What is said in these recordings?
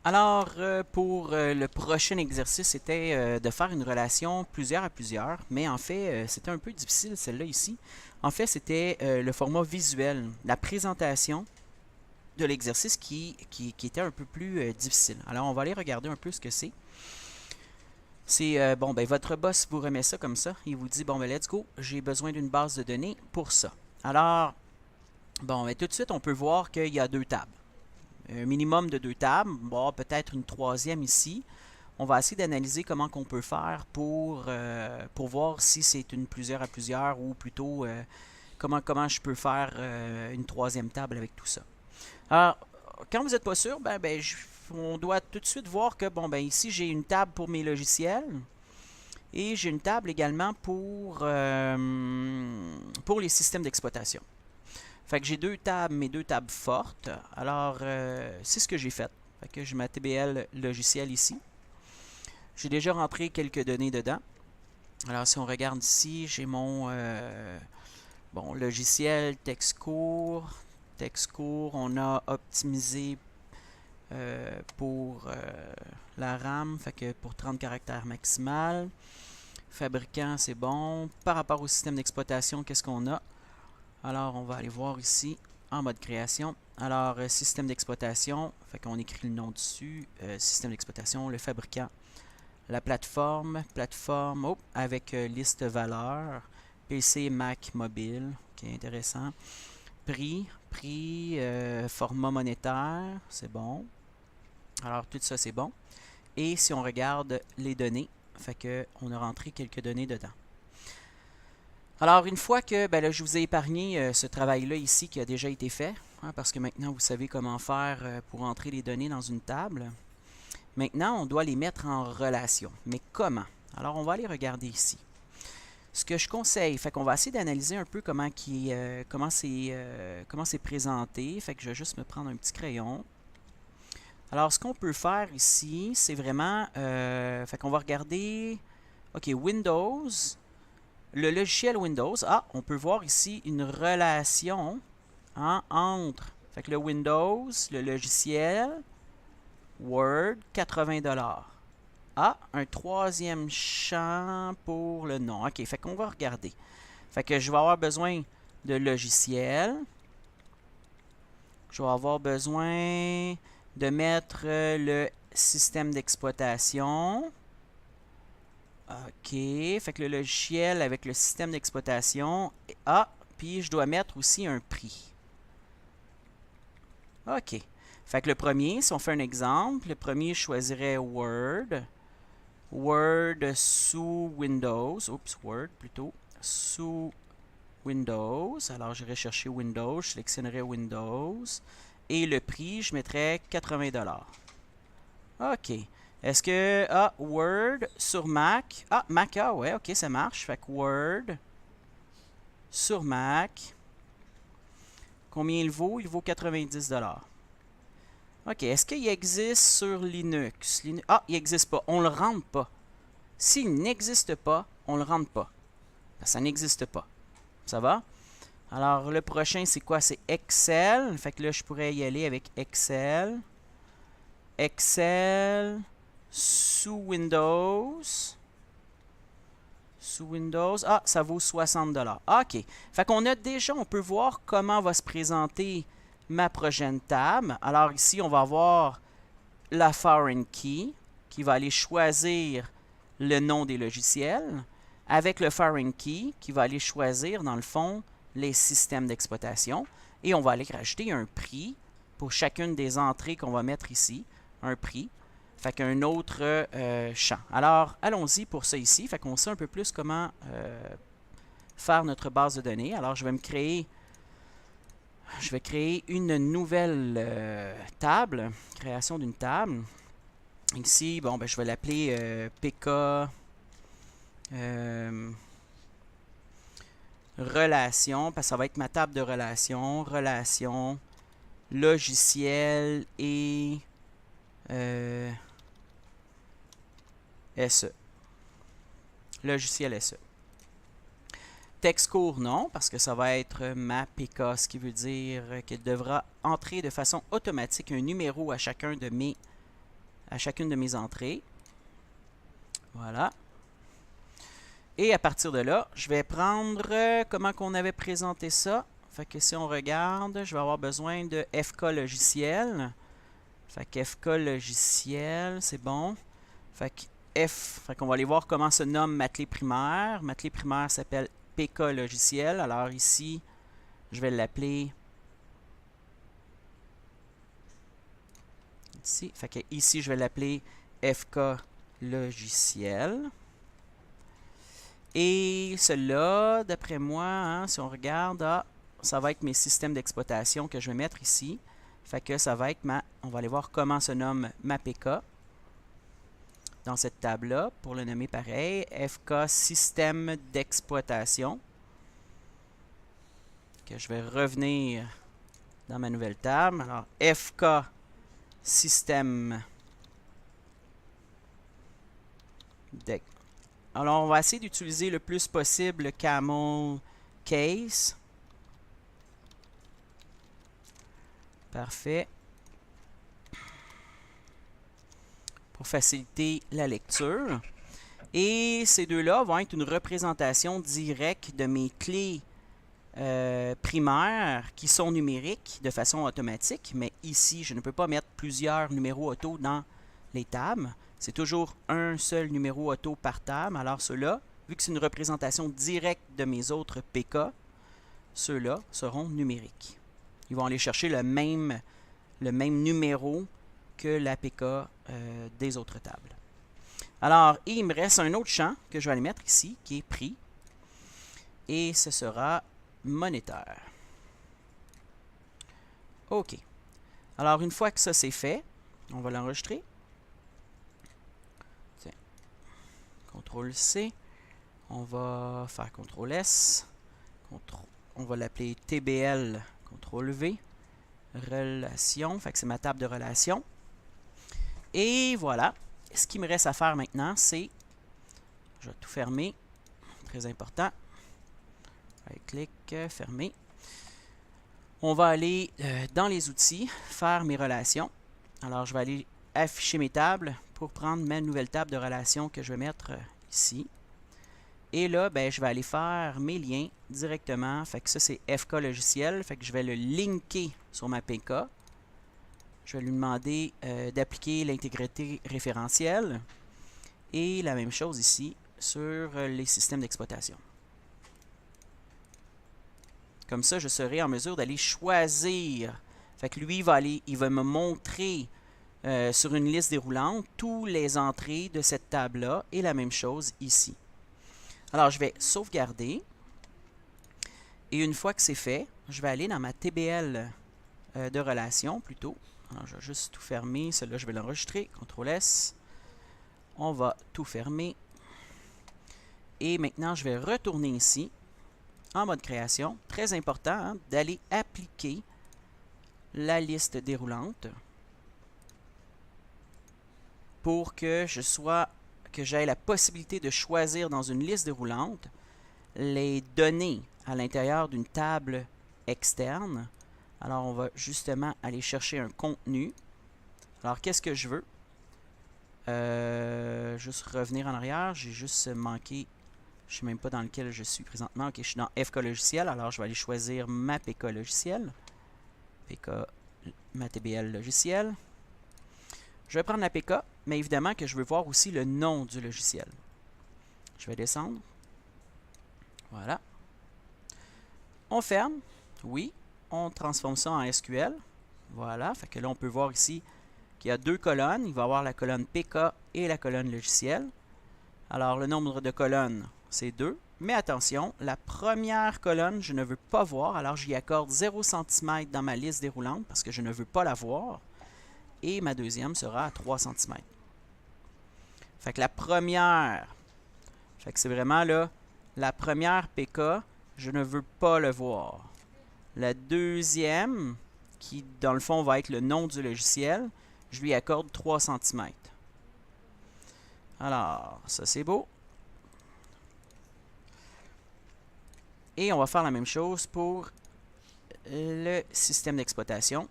Alors, pour le prochain exercice, c'était de faire une relation plusieurs à plusieurs, mais en fait, c'était un peu difficile celle-là ici. En fait, c'était le format visuel, la présentation de l'exercice qui était un peu plus difficile. Alors, on va aller regarder un peu ce que c'est. C'est, bon, ben, votre boss vous remet ça comme ça. Il vous dit, bon, ben, let's go, j'ai besoin d'une base de données pour ça. Alors, bon, ben, tout de suite, on peut voir qu'il y a deux tables. Un minimum de deux tables, bon, peut-être une troisième ici. On va essayer d'analyser comment qu'on peut faire pour voir si c'est une plusieurs à plusieurs ou plutôt comment je peux faire une troisième table avec tout ça. Alors, quand vous n'êtes pas sûr, on doit tout de suite voir que bon ben ici j'ai une table pour mes logiciels et j'ai une table également pour les systèmes d'exploitation. Fait que j'ai deux tables, mes deux tables fortes. Alors, c'est ce que j'ai fait. Fait que j'ai ma TBL logiciel ici. J'ai déjà rentré quelques données dedans. Alors, si on regarde ici, j'ai mon bon, logiciel, texte court. Texte court, on a optimisé pour la RAM, fait que pour 30 caractères maximal. Fabricant, c'est bon. Par rapport au système d'exploitation, qu'est-ce qu'on a? Alors, on va aller voir ici en mode création. Alors, système d'exploitation, fait qu'on écrit le nom dessus. Système d'exploitation, le fabricant, la plateforme, oh, avec liste valeur, PC, Mac, mobile, ok, intéressant. Prix, format monétaire, c'est bon. Alors, tout ça, c'est bon. Et si on regarde les données, fait que on a rentré quelques données dedans. Alors, une fois que ben là, je vous ai épargné ce travail-là ici qui a déjà été fait, hein, parce que maintenant vous savez comment faire pour entrer les données dans une table. Maintenant, on doit les mettre en relation. Mais comment? Alors, on va aller regarder ici. Ce que je conseille, fait qu'on va essayer d'analyser un peu comment c'est présenté. Fait que je vais juste me prendre un petit crayon. Alors, ce qu'on peut faire ici, c'est vraiment, fait qu'on va regarder, OK, Windows. Le logiciel Windows, on peut voir ici une relation hein, entre fait que le Windows, le logiciel, Word, 80$. Ah, un troisième champ pour le nom. OK, fait qu'on va regarder. Fait que je vais avoir besoin de logiciel. Je vais avoir besoin de mettre le système d'exploitation. OK, fait que le logiciel avec le système d'exploitation. Ah, puis je dois mettre aussi un prix. OK. Fait que le premier, si on fait un exemple, le premier, je choisirais Word. Word sous Windows. Oups, Word plutôt. Sous Windows. Alors, j'irai chercher Windows. Je sélectionnerai Windows. Et le prix, je mettrais 80$. OK. Est-ce que... Ah, Word sur Mac. Ah, Mac, ah ouais, OK, ça marche. Fait que Word sur Mac. Combien il vaut? Il vaut 90$. OK. Est-ce qu'il existe sur Linux? Ah, il n'existe pas. On ne le rentre pas. S'il n'existe pas, on ne le rentre pas. Ça n'existe pas. Ça va? Alors, le prochain, c'est quoi? C'est Excel. Fait que là, je pourrais y aller avec Excel. Excel sous Windows. Sous Windows. Ah, ça vaut 60$. OK. Fait qu'on a déjà, on peut voir comment va se présenter ma prochaine table. Alors ici, on va avoir la foreign key qui va aller choisir le nom des logiciels avec le foreign key qui va aller choisir, dans le fond, les systèmes d'exploitation. Et on va aller rajouter un prix pour chacune des entrées qu'on va mettre ici. Un prix. Fait qu'un autre champ. Alors, allons-y pour ça ici. Fait qu'on sait un peu plus comment faire notre base de données. Alors, je vais créer une nouvelle table. Création d'une table. Ici, bon, ben, je vais l'appeler PK relation, parce que ça va être ma table de relation. Relation, logiciel et SE. Logiciel SE. Texte court, non, parce que ça va être ma PK, ce qui veut dire qu'elle devra entrer de façon automatique un numéro à chacun de mes à chacune de mes entrées. Voilà. Et à partir de là, je vais prendre comment qu'on avait présenté ça. Fait que si on regarde, je vais avoir besoin de FK logiciel. Fait que FK logiciel, c'est bon. Fait qu'on va aller voir comment se nomme ma clé primaire. Ma clé primaire s'appelle PK logiciel. Alors ici, je vais l'appeler ici. Fait que ici, je vais l'appeler FK logiciel. Et cela, d'après moi, hein, si on regarde, ça va être mes systèmes d'exploitation que je vais mettre ici. Fait que ça va être on va aller voir comment se nomme ma PK dans cette table-là, pour le nommer pareil, FK système d'exploitation. Que je vais revenir dans ma nouvelle table. Alors, FK système d'exploitation. Alors, on va essayer d'utiliser le plus possible le camel case. Parfait. Pour faciliter la lecture. Et ces deux-là vont être une représentation directe de mes clés primaires qui sont numériques de façon automatique. Mais ici, je ne peux pas mettre plusieurs numéros auto dans les tables. C'est toujours un seul numéro auto par table. Alors ceux-là, vu que c'est une représentation directe de mes autres PK, ceux-là seront numériques. Ils vont aller chercher le même numéro que la PK des autres tables. Alors, il me reste un autre champ que je vais aller mettre ici, qui est prix. Et ce sera monétaire. OK. Alors, une fois que ça c'est fait, on va l'enregistrer. CTRL-C. On va faire CTRL-S. On va l'appeler TBL, CTRL-V. Relation. Fait que c'est ma table de relation. Et voilà. Ce qui me reste à faire maintenant, c'est... Je vais tout fermer. Très important. Right-click, fermer. On va aller dans les outils, faire mes relations. Alors, je vais aller afficher mes tables pour prendre ma nouvelle table de relations que je vais mettre ici. Et là, ben, je vais aller faire mes liens directement. Fait que ça, c'est FK logiciel. Fait que je vais le linker sur ma PK. Je vais lui demander d'appliquer l'intégrité référentielle. Et la même chose ici sur les systèmes d'exploitation. Comme ça, je serai en mesure d'aller choisir. Fait que lui, il va me montrer sur une liste déroulante toutes les entrées de cette table-là. Et la même chose ici. Alors, je vais sauvegarder. Et une fois que c'est fait, je vais aller dans ma TBL de relation plutôt. Alors, je vais juste tout fermer. Celui-là, je vais l'enregistrer. CTRL-S. On va tout fermer. Et maintenant, je vais retourner ici en mode création. Très important hein, d'aller appliquer la liste déroulante pour que j'aie la possibilité de choisir dans une liste déroulante les données à l'intérieur d'une table externe. Alors, on va justement aller chercher un contenu. Alors, qu'est-ce que je veux? Juste revenir en arrière. J'ai juste manqué. Je ne sais même pas dans lequel je suis présentement. Ok, je suis dans FK logiciel. Alors, je vais aller choisir ma PK logiciel. Ma TBL logiciel. Je vais prendre la PK, mais évidemment que je veux voir aussi le nom du logiciel. Je vais descendre. Voilà. On ferme. Oui. On transforme ça en SQL. Voilà. Fait que là, on peut voir ici qu'il y a deux colonnes. Il va y avoir la colonne PK et la colonne logiciel. Alors, le nombre de colonnes, c'est 2. Mais attention, la première colonne, je ne veux pas voir. Alors, j'y accorde 0 cm dans ma liste déroulante parce que je ne veux pas la voir. Et ma deuxième sera à 3 cm. Fait que la première, fait que c'est vraiment là, la première PK, je ne veux pas le voir. La deuxième, qui dans le fond va être le nom du logiciel, je lui accorde 3 cm. Alors, ça c'est beau. Et on va faire la même chose pour le système d'exploitation.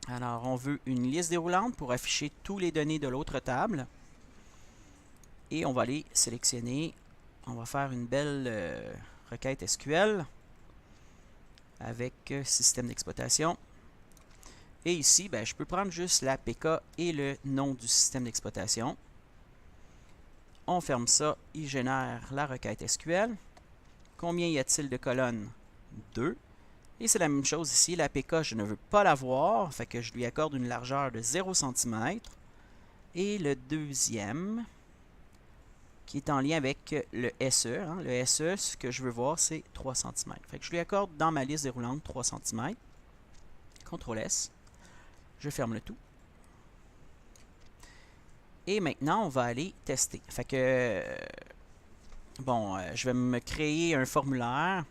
Alors, on veut une liste déroulante pour afficher tous les données de l'autre table. Et on va aller sélectionner. On va faire une belle requête SQL avec système d'exploitation. Et ici, ben, je peux prendre juste la PK et le nom du système d'exploitation. On ferme ça, il génère la requête SQL. Combien y a-t-il de colonnes? 2. Et c'est la même chose ici, la PK, je ne veux pas la voir, fait que je lui accorde une largeur de 0 cm. Et le deuxième, qui est en lien avec le SE. Hein. Le SE, ce que je veux voir, c'est 3 cm. Fait que je lui accorde dans ma liste déroulante 3 cm. CTRL S. Je ferme le tout. Et maintenant, on va aller tester. Fait que, bon, je vais me créer un formulaire.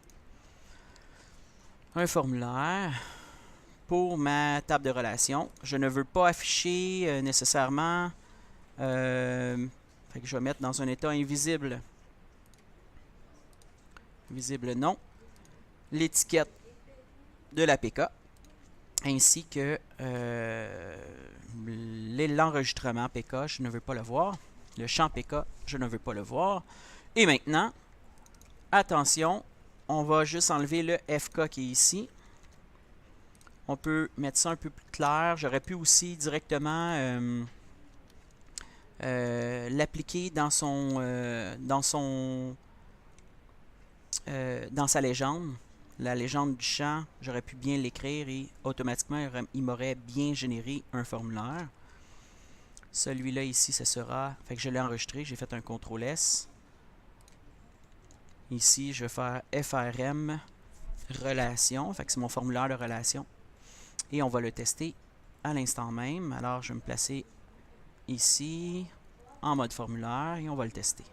Un formulaire pour ma table de relation. Je ne veux pas afficher nécessairement. Fait que je vais mettre dans un état invisible. Visible non. L'étiquette de l'APK. Ainsi que l'enregistrement PK, je ne veux pas le voir. Le champ PK, je ne veux pas le voir. Et maintenant, attention, on va juste enlever le FK qui est ici. On peut mettre ça un peu plus clair. J'aurais pu aussi directement l'appliquer dans sa légende. La légende du champ, j'aurais pu bien l'écrire et automatiquement, il m'aurait bien généré un formulaire. Celui-là ici, ce sera... Fait que je l'ai enregistré, j'ai fait un CTRL S. Ici, je vais faire FRM relation. Fait que c'est mon formulaire de relation. Et on va le tester à l'instant même. Alors, je vais me placer ici, en mode formulaire, et on va le tester.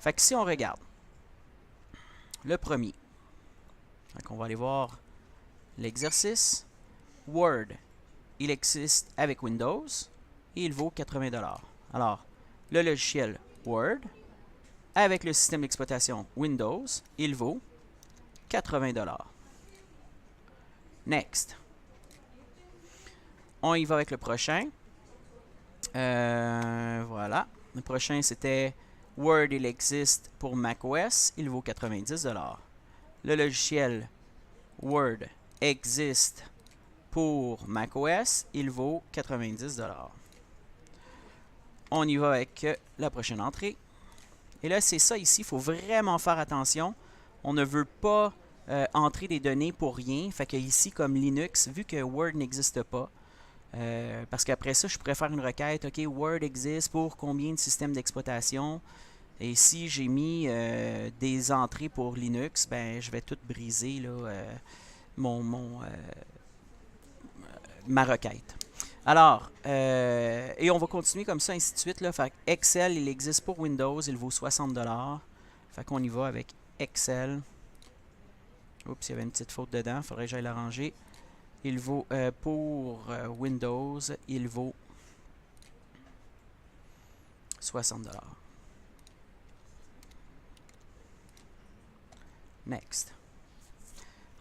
Fait que si on regarde, le premier, donc on va aller voir l'exercice. Word, il existe avec Windows et il vaut 80 $. Alors, le logiciel Word, avec le système d'exploitation Windows, il vaut 80 $. Next. On y va avec le prochain. Voilà. Le prochain, c'était Word, il existe pour macOS, il vaut 90 $. Le logiciel Word existe pour macOS, il vaut 90 $. On y va avec la prochaine entrée. Et là, c'est ça ici, il faut vraiment faire attention. On ne veut pas entrer des données pour rien. Fait que ici, comme Linux, vu que Word n'existe pas, parce qu'après ça, je pourrais faire une requête, OK, Word existe pour combien de systèmes d'exploitation? Et si j'ai mis des entrées pour Linux, ben je vais tout briser là, ma requête. Alors, et on va continuer comme ça, ainsi de suite. Là. Fait Excel, il existe pour Windows, il vaut 60 $. Fait qu'on y va avec Excel. Oups, il y avait une petite faute dedans, il faudrait que j'aille l'arranger. Il vaut, pour Windows, il vaut 60 $. Next.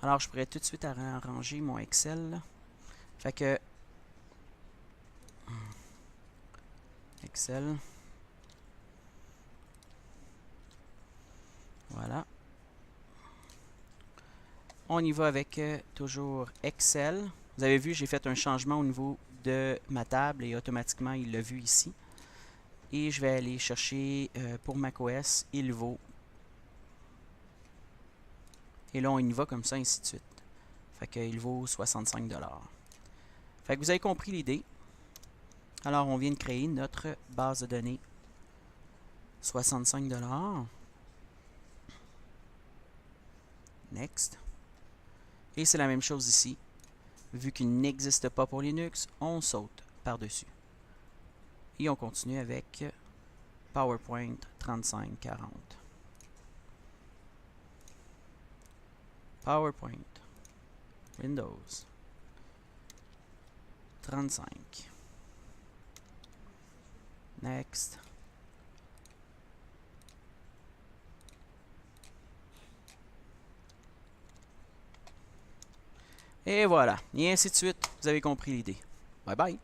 Alors, je pourrais tout de suite arranger mon Excel. Là. Fait que Excel. Voilà. On y va avec toujours Excel. Vous avez vu, j'ai fait un changement au niveau de ma table et automatiquement, il l'a vu ici. Et je vais aller chercher pour macOS, il vaut. Et là, on y va comme ça, ainsi de suite. Fait qu'il vaut 65 $. Fait que vous avez compris l'idée. Alors, on vient de créer notre base de données 65 $. Next. Et c'est la même chose ici. Vu qu'il n'existe pas pour Linux, on saute par-dessus. Et on continue avec PowerPoint 3540. PowerPoint, Windows 35. Next. Et voilà. Et ainsi de suite. Vous avez compris l'idée. Bye bye.